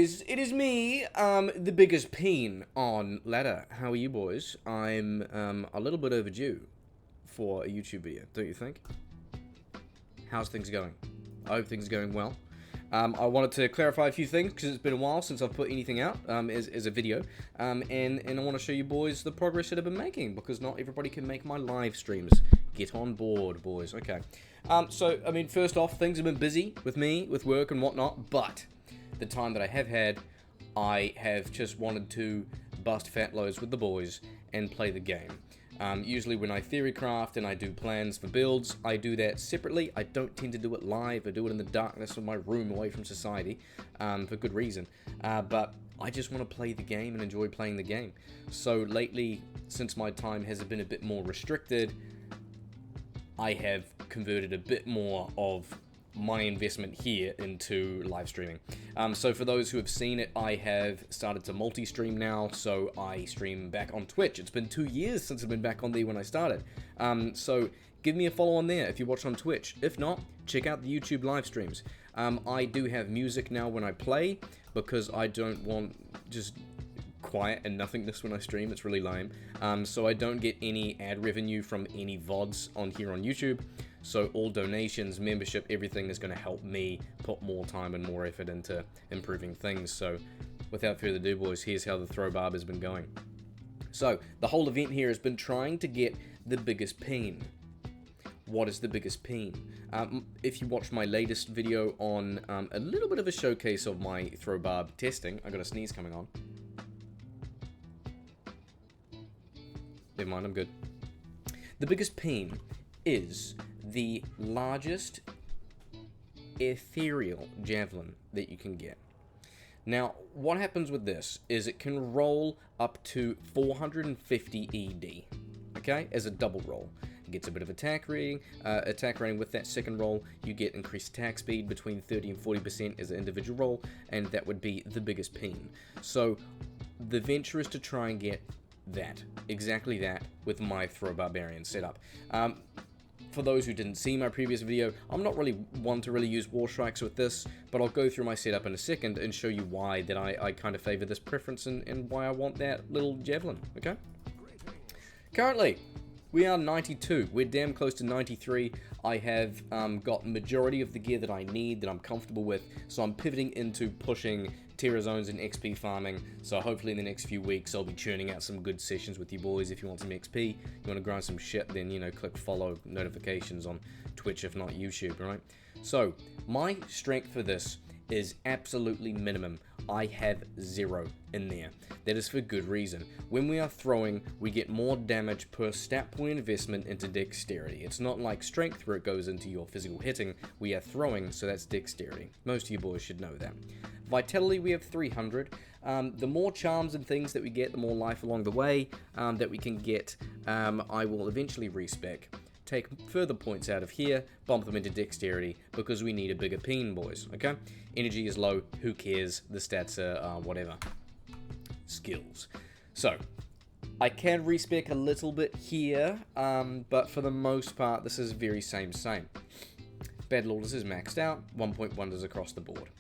boys, it is me, the biggest peen on ladder. How are you boys? I'm a little bit overdue for a YouTube video, don't you think? How's things going? I hope things are going well. I wanted to clarify a few things because it's been a while since I've put anything out as a video, and I want to show you boys the progress that I've been making, because not everybody can make my live streams. Get on board, boys. Okay. So, I mean, first off, things have been busy with me, with work and whatnot, but the time that I have had, I have just wanted to bust fat loads with the boys and play the game. Usually when I theorycraft and I do plans for builds, I do that separately. I don't tend to do it live. I do it in the darkness of my room away from society, for good reason. But I just want to play the game and enjoy playing the game. So lately, since my time has been a bit more restricted, I have converted a bit more of my investment here into live streaming. So for those who have seen it, I have started to multi-stream now, so I stream back on Twitch. It's been 2 years since I've been back on there when I started. So give me a follow on there if you watch on Twitch. If not, check out the YouTube live streams. I do have music now when I play, because I don't want just quiet and nothingness when I stream. It's really lame. So I don't get any ad revenue from any VODs on here on YouTube. So all donations, membership, everything is going to help me put more time and more effort into improving things. So without further ado, boys, here's how the throw barb has been going. So the whole event here has been trying to get the biggest peen. What is the biggest peen? If you watch my latest video on a little bit of a showcase of my throw barb testing, I got a sneeze coming on. Never mind, I'm good. The biggest peen is the largest ethereal javelin that you can get. Now, what happens with this is it can roll up to 450 ED, okay, as a double roll. It gets a bit of attack rating. With that second roll, you get increased attack speed between 30 and 40% as an individual roll, and that would be the biggest peen. So the venture is to try and get that, exactly that, with my throw barbarian setup. For those who didn't see my previous video, I'm not really one to really use war strikes with this, but I'll go through my setup in a second and show you why that I kind of favor this preference and why I want that little javelin, okay? Currently, we are 92. We're damn close to 93. I have got majority of the gear that I need, that I'm comfortable with, so I'm pivoting into pushing Terra Zones and XP farming. So hopefully in the next few weeks I'll be churning out some good sessions with you boys. If you want some XP, you want to grind some shit, then, you know, click follow notifications on Twitch, if not YouTube, right? So my strength for this is absolutely minimum. I have 0 in there. That is for good reason. When we are throwing, we get more damage per stat point investment into dexterity. It's not like strength where it goes into your physical hitting. We are throwing, so that's dexterity. Most of you boys should know that. Vitality, we have 300. The more charms and things that we get, the more life along the way that we can get. I will eventually respec. Take further points out of here, bump them into dexterity, because we need a bigger peen, boys, okay? Energy is low, who cares? The stats are whatever. Skills. So, I can respec a little bit here, but for the most part, this is very same. Battle Orders is maxed out, 1.1 wonders across the board.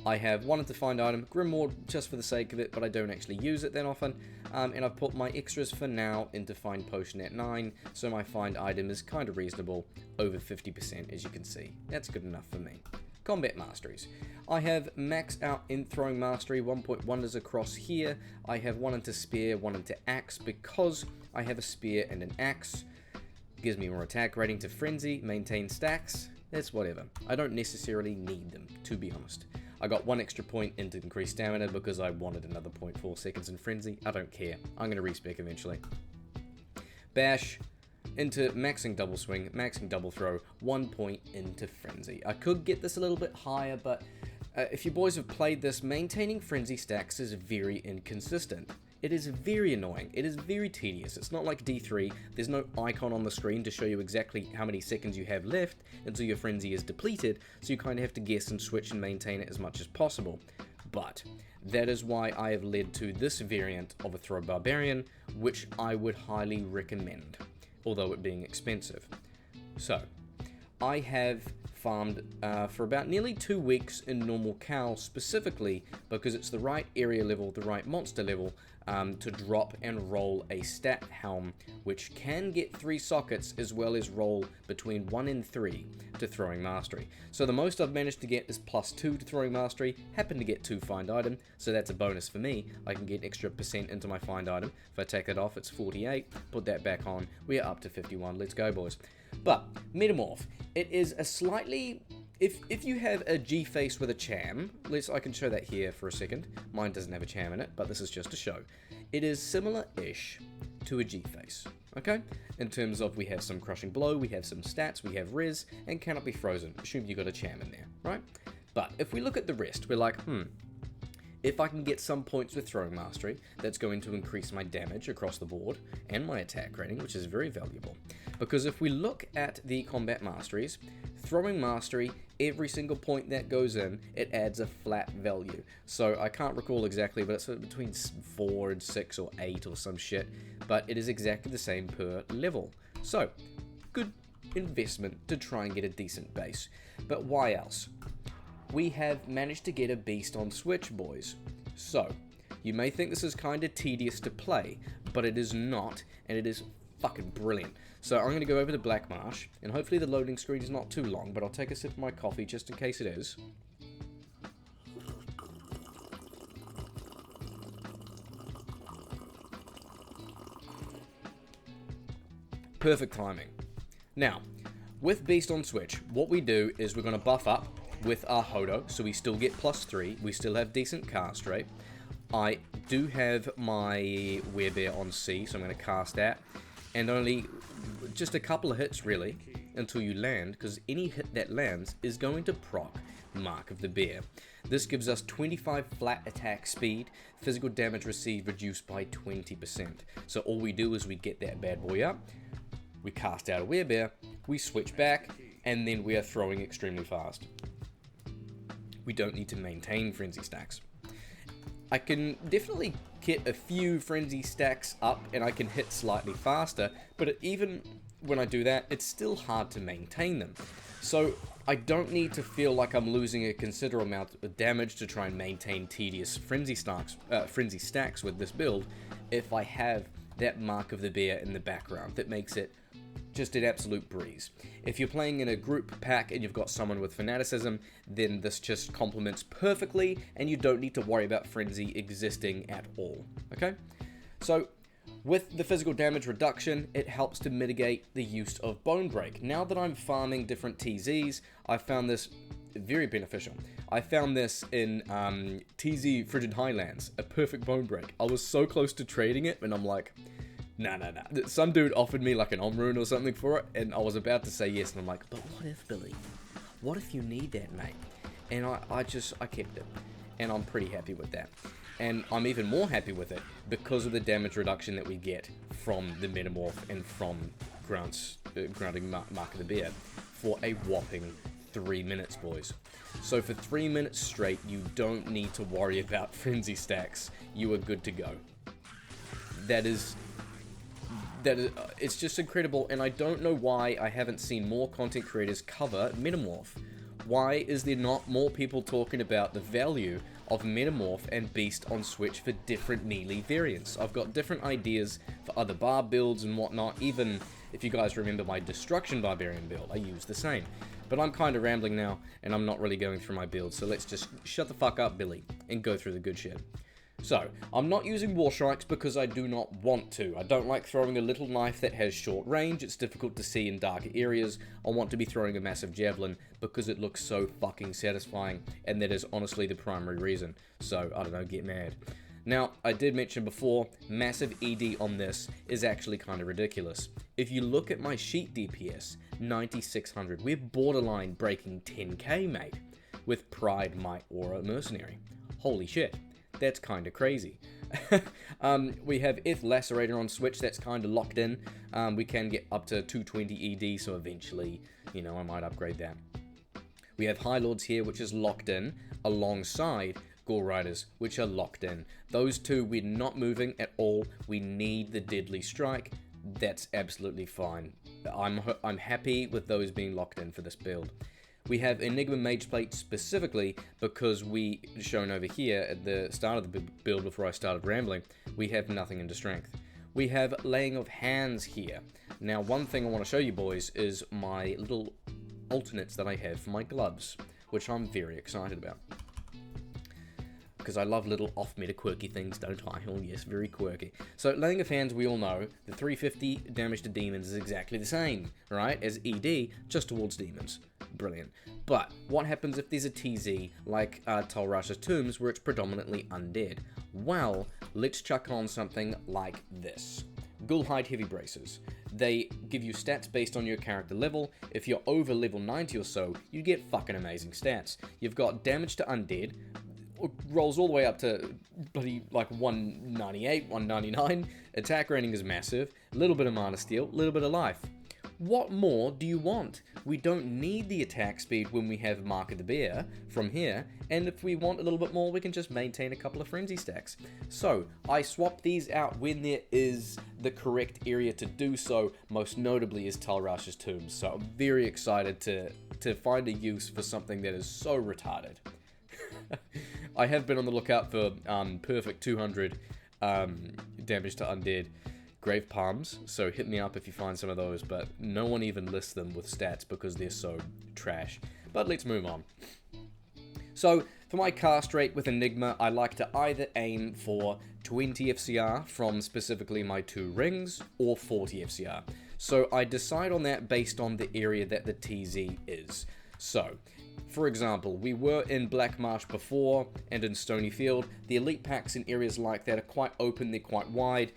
I have one defined item, Grimoire, just for the sake of it, but I don't actually use it that often. And I've put my extras for now into Find Potion at 9, so my find item is kind of reasonable, over 50% as you can see. That's good enough for me. Combat Masteries. I have maxed out in Throwing Mastery, 1.1 wonders across here. I have one into Spear, one into Axe, because I have a Spear and an Axe. Gives me more attack rating to Frenzy, maintain stacks, that's whatever. I don't necessarily need them, to be honest. I got 1 extra point into increased stamina because I wanted another 0.4 seconds in Frenzy. I don't care. I'm going to respec eventually. Bash into maxing double swing, maxing double throw, 1 point into Frenzy. I could get this a little bit higher, but if you boys have played this, maintaining Frenzy stacks is very inconsistent. It is very annoying. It is very tedious. It's not like D3. There's no icon on the screen to show you exactly how many seconds you have left until your frenzy is depleted, so you kind of have to guess and switch and maintain it as much as possible. But that is why I have led to this variant of a throw barbarian, which I would highly recommend, although it being expensive. So, I have farmed for about nearly 2 weeks in normal Cal, specifically because it's the right area level, the right monster level, to drop and roll a stat helm, which can get 3 sockets as well as roll between 1 and 3 to throwing mastery. So the most I've managed to get is +2 to throwing mastery, happen to get 2 find item, so that's a bonus for me. I can get extra % into my find item. If I take that off, it's 48, put that back on, we are up to 51, let's go boys. But, Metamorph, it is a slightly... If you have a G-face with a cham, I can show that here for a second. Mine doesn't have a cham in it, but this is just a show. It is similar-ish to a G-face, okay? In terms of we have some crushing blow, we have some stats, we have res, and cannot be frozen. Assume you got a cham in there, right? But if we look at the rest, we're like, if I can get some points with throwing mastery, that's going to increase my damage across the board and my attack rating, which is very valuable. Because if we look at the combat masteries, throwing mastery, every single point that goes in, it adds a flat value. So I can't recall exactly, but it's between 4 and 6 or 8 or some shit, but it is exactly the same per level. So, good investment to try and get a decent base. But why else? We have managed to get a beast on Switch, boys. So, you may think this is kind of tedious to play, but it is not, and it is fucking brilliant. So I'm going to go over to Black Marsh, and hopefully the loading screen is not too long, but I'll take a sip of my coffee just in case it is. Perfect timing. Now, with Beast on Switch, what we do is we're going to buff up with our Hodo, so we still get +3, we still have decent cast rate. I do have my Werebear on C, so I'm going to cast that. And only just a couple of hits, really, until you land, because any hit that lands is going to proc Mark of the Bear. This gives us 25 flat attack speed, physical damage received reduced by 20%. So all we do is we get that bad boy up, we cast out a Werebear, we switch back, and then we are throwing extremely fast. We don't need to maintain frenzy stacks. I can definitely get a few frenzy stacks up and I can hit slightly faster, but even when I do that, it's still hard to maintain them. So I don't need to feel like I'm losing a considerable amount of damage to try and maintain tedious frenzy stacks with this build if I have that Mark of the Bear in the background that makes it just an absolute breeze. If you're playing in a group pack and you've got someone with fanaticism, then this just complements perfectly and you don't need to worry about frenzy existing at all, okay? So, with the physical damage reduction, it helps to mitigate the use of Bone Break. Now that I'm farming different TZs, I found this very beneficial. I found this in TZ Frigid Highlands, a perfect Bone Break. I was so close to trading it and I'm like, nah. Some dude offered me like an Omrune or something for it, and I was about to say yes, and I'm like, but what if, Billy? What if you need that, mate? And I kept it, and I'm pretty happy with that. And I'm even more happy with it because of the damage reduction that we get from the Metamorph and from grounding Mark of the Bear for a whopping 3 minutes, boys. So for 3 minutes straight, you don't need to worry about frenzy stacks. You are good to go. It's just incredible, and I don't know why I haven't seen more content creators cover Metamorph. Why is there not more people talking about the value of Metamorph and Beast on Switch for different melee variants? I've got different ideas for other barb builds and whatnot. Even if you guys remember my Destruction Barbarian build, I use the same. But I'm kind of rambling now, and I'm not really going through my build, so let's just shut the fuck up, Billy, and go through the good shit. So, I'm not using War Strikes because I do not want to. I don't like throwing a little knife that has short range. It's difficult to see in darker areas. I want to be throwing a massive javelin because it looks so fucking satisfying, and that is honestly the primary reason. So, I don't know, get mad. Now, I did mention before, massive ED on this is actually kind of ridiculous. If you look at my sheet DPS, 9600, we're borderline breaking 10k, mate, with Pride, Might, Aura, Mercenary. Holy shit. That's kind of crazy. We have Ith Lacerator on Switch, that's kind of locked in. We can get up to 220 ED, so eventually, you know, I might upgrade that. We have High Lords here, which is locked in, alongside Gore Riders, which are locked in. Those two, we're not moving at all. We need the Deadly Strike. That's absolutely fine. I'm happy with those being locked in for this build. We have Enigma Mage Plate specifically because we, shown over here at the start of the build before I started rambling, we have nothing into strength. We have Laying of Hands here. Now, one thing I want to show you boys is my little alternates that I have for my gloves, which I'm very excited about. Because I love little off-meta quirky things, don't I? Oh yes, very quirky. So, Laying of Hands, we all know, the 350 damage to demons is exactly the same, right, as ED, just towards demons. Brilliant. But, what happens if there's a TZ, like Talrash's Tombs, where it's predominantly undead? Well, let's chuck on something like this. Ghoulhide Heavy Braces. They give you stats based on your character level. If you're over level 90 or so, you get fucking amazing stats. You've got damage to undead, rolls all the way up to bloody like 198, 199. Attack rating is massive. A little bit of mana steal, a little bit of life. What more do you want? We don't need the attack speed when we have Mark of the Bear from here, and if we want a little bit more, we can just maintain a couple of frenzy stacks. So, I swap these out when there is the correct area to do so, most notably is Talrash's Tombs. So I'm very excited to find a use for something that is so retarded. I have been on the lookout for perfect 200 damage to undead Grave Palms, so hit me up if you find some of those, but no one even lists them with stats because they're so trash. But let's move on. So, for my cast rate with Enigma, I like to either aim for 20 FCR from specifically my 2 rings, or 40 FCR. So I decide on that based on the area that the TZ is. So, for example, we were in Black Marsh before, and in Stony Field. The elite packs in areas like that are quite open, they're quite wide.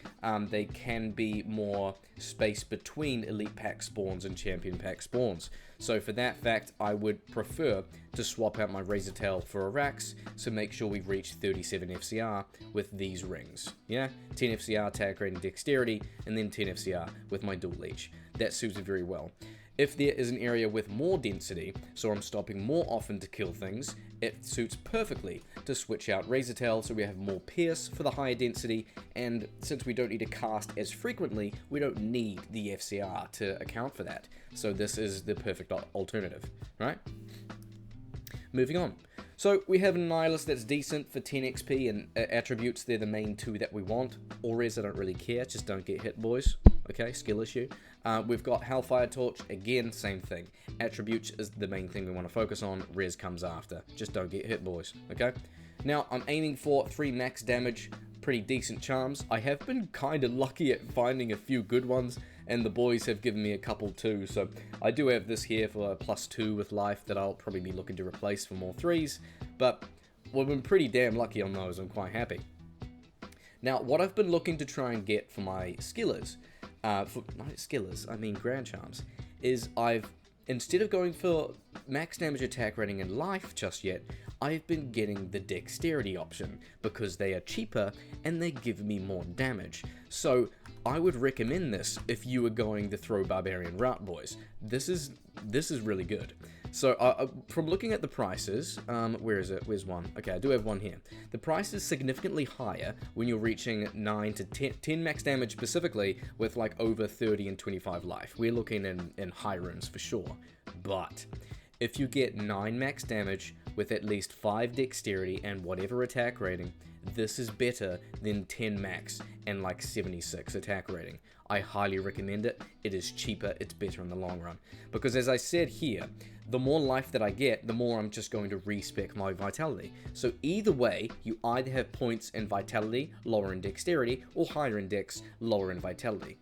They can be more space between elite pack spawns and champion pack spawns. So for that fact, I would prefer to swap out my Razor Tail for a Rax, so make sure we reach 37 FCR with these rings. Yeah, 10 FCR attack rate and dexterity, and then 10 FCR with my dual leech. That suits it very well. If there is an area with more density, so I'm stopping more often to kill things, it suits perfectly to switch out Razor Tail so we have more pierce for the higher density, and since we don't need to cast as frequently, we don't need the FCR to account for that. So this is the perfect alternative, right? Moving on. So we have a Nihilist that's decent for 10 XP, and attributes, they're the main 2 that we want. Auras, I don't really care, just don't get hit, boys. Okay, skill issue. We've got Hellfire Torch, again, same thing. Attributes is the main thing we want to focus on, res comes after. Just don't get hit, boys, okay? Now, I'm aiming for 3 max damage, pretty decent charms. I have been kind of lucky at finding a few good ones, and the boys have given me a couple too, so I do have this here for a +2 with life that I'll probably be looking to replace for more 3s, but we've been pretty damn lucky on those. I'm quite happy. Now, what I've been looking to try and get for my skillers, I mean Grand Charms, is instead of going for max damage attack rating and life just yet, I've been getting the dexterity option because they are cheaper and they give me more damage. So I would recommend this if you were going the throw Barbarian route, boys. This is really good. So from looking at the prices, where is it? Where's one? Okay, I do have one here. The price is significantly higher when you're reaching 9 to 10 max damage specifically with like over 30 and 25 life. We're looking in high runes for sure. But if you get 9 max damage with at least 5 dexterity and whatever attack rating, this is better than 10 max and like 76 attack rating. I highly recommend it. It is cheaper, it's better in the long run. Because as I said here, the more life that I get, the more I'm just going to respec my vitality. So either way, you either have points in vitality, lower in dexterity, or higher in dex, lower in vitality.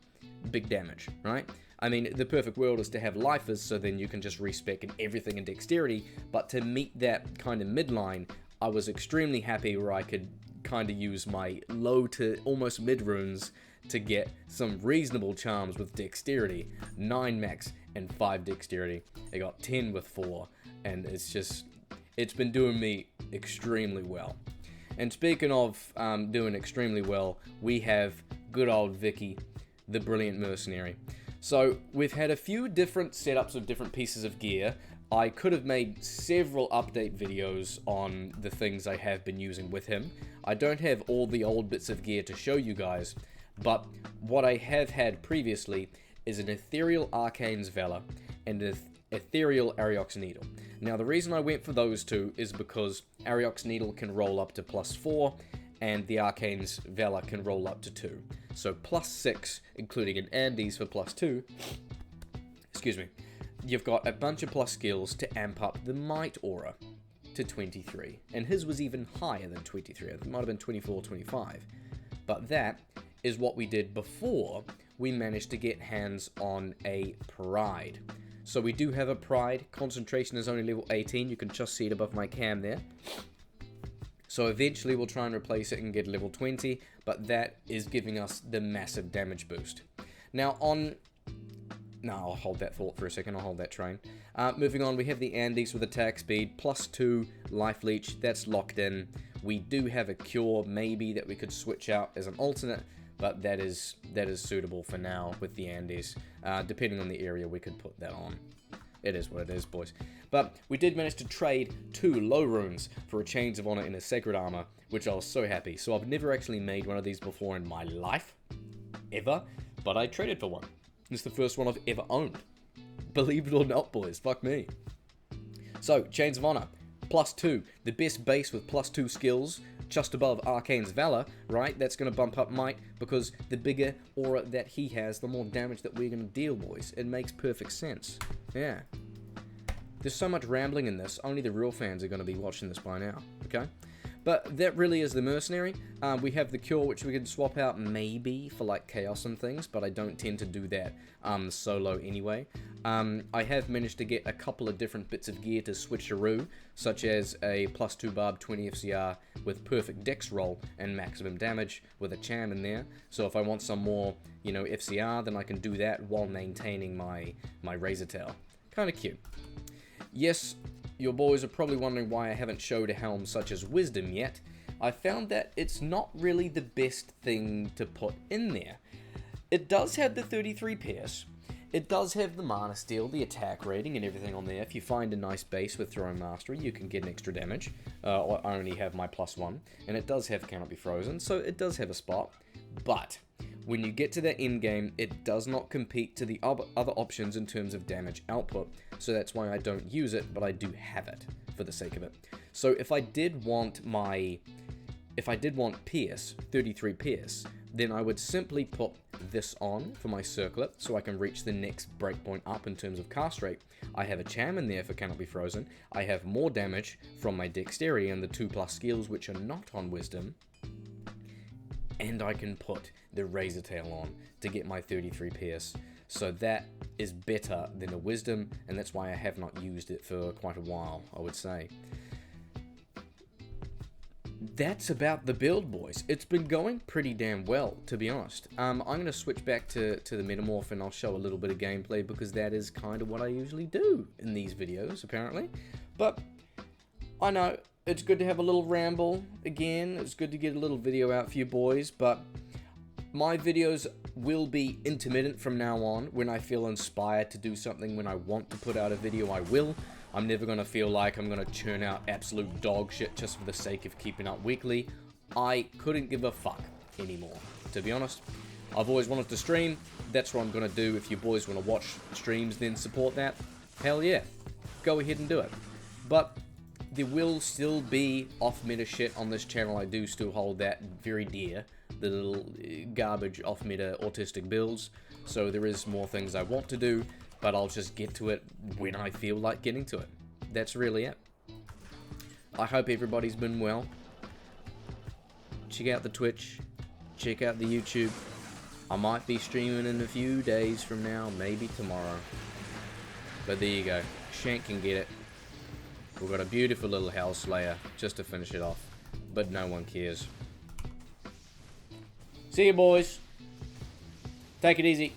Big damage, right? I mean, the perfect world is to have lifers, so then you can just respec in everything in dexterity, but to meet that kind of midline, I was extremely happy where I could kind of use my low to almost mid runes to get some reasonable charms with dexterity. 9 max and 5 dexterity. I got 10 with 4, and it's been doing me extremely well. And speaking of doing extremely well, we have good old Vicky, the brilliant mercenary. So we've had a few different setups of different pieces of gear. I could have made several update videos on the things I have been using with him. I don't have all the old bits of gear to show you guys, but what I have had previously is an Ethereal Arcane's Valor and Ethereal Ariox Needle. Now, the reason I went for those two is because Ariox Needle can roll up to +4, and the Arcane's Valor can roll up to 2. So +6, including an Andes for +2. Excuse me. You've got a bunch of plus skills to amp up the Might Aura to 23. And his was even higher than 23. It might have been 24, 25. But that is what we did before we managed to get hands on a Pride. So we do have a Pride. Concentration is only level 18. You can just see it above my cam there. So eventually we'll try and replace it and get level 20. But that is giving us the massive damage boost. Now on... No, I'll hold that thought for a second. I'll hold that train. Moving on, we have the Andes with attack speed. +2 life leech. That's locked in. We do have a cure maybe that we could switch out as an alternate. But that is suitable for now with the Andes. Depending on the area, we could put that on. It is what it is, boys. But we did manage to trade 2 low runes for a Chains of Honor and a Sacred Armor, which I was so happy. So I've never actually made one of these before in my life, ever, but I traded for one. It's the first one I've ever owned. Believe it or not, boys, fuck me. So, Chains of Honor, +2, the best base with +2 skills, just above Arcane's Valor, right? That's going to bump up Might, because the bigger aura that he has, the more damage that we're going to deal, boys. It makes perfect sense. Yeah. There's so much rambling in this, only the real fans are going to be watching this by now, okay? But that really is the Mercenary. We have the Cure, which we can swap out maybe for like Chaos and things, but I don't tend to do that solo anyway. I have managed to get a couple of different bits of gear to switcheroo, such as a +2 barb 20 FCR with perfect dex roll and maximum damage with a Cham in there. So if I want some more, you know, FCR, then I can do that while maintaining my Razor Tail. Kind of cute. Yes, your boys are probably wondering why I haven't showed a helm such as Wisdom yet. I found that it's not really the best thing to put in there. It does have the 33 pierce. It does have the mana steal, the attack rating, and everything on there. If you find a nice base with Throwing Mastery, you can get an extra damage. I only have my +1, and it does have Cannot Be Frozen, so it does have a spot. But when you get to that end game, it does not compete to the other options in terms of damage output, so that's why I don't use it, but I do have it for the sake of it. So if I did want Pierce, 33 Pierce, then I would simply put this on for my circlet so I can reach the next breakpoint up in terms of cast rate. I have a Cham in there for Cannot Be Frozen. I have more damage from my Dexterity and the 2+ skills which are not on Wisdom. And I can put the Razor Tail on to get my 33 Pierce. So that is better than a Wisdom, and that's why I have not used it for quite a while, I would say. That's about the build, boys. It's been going pretty damn well, to be honest. I'm going to switch back to the Metamorph, and I'll show a little bit of gameplay, because that is kind of what I usually do in these videos, apparently. But I know it's good to have a little ramble again. It's good to get a little video out for you boys, but my videos will be intermittent from now on. When I feel inspired to do something, when I want to put out a video, I will. I'm never going to feel like I'm going to churn out absolute dog shit just for the sake of keeping up weekly. I couldn't give a fuck anymore, to be honest. I've always wanted to stream. That's what I'm going to do. If you boys want to watch streams, then support that. Hell yeah. Go ahead and do it. But there will still be off-meta shit on this channel. I do still hold that very dear. The little garbage off-meta autistic builds. So there is more things I want to do, but I'll just get to it when I feel like getting to it. That's really it. I hope everybody's been well. Check out the Twitch. Check out the YouTube. I might be streaming in a few days from now, maybe tomorrow. But there you go. Shank can get it. We've got a beautiful little Hell Slayer just to finish it off. But no one cares. See you, boys. Take it easy.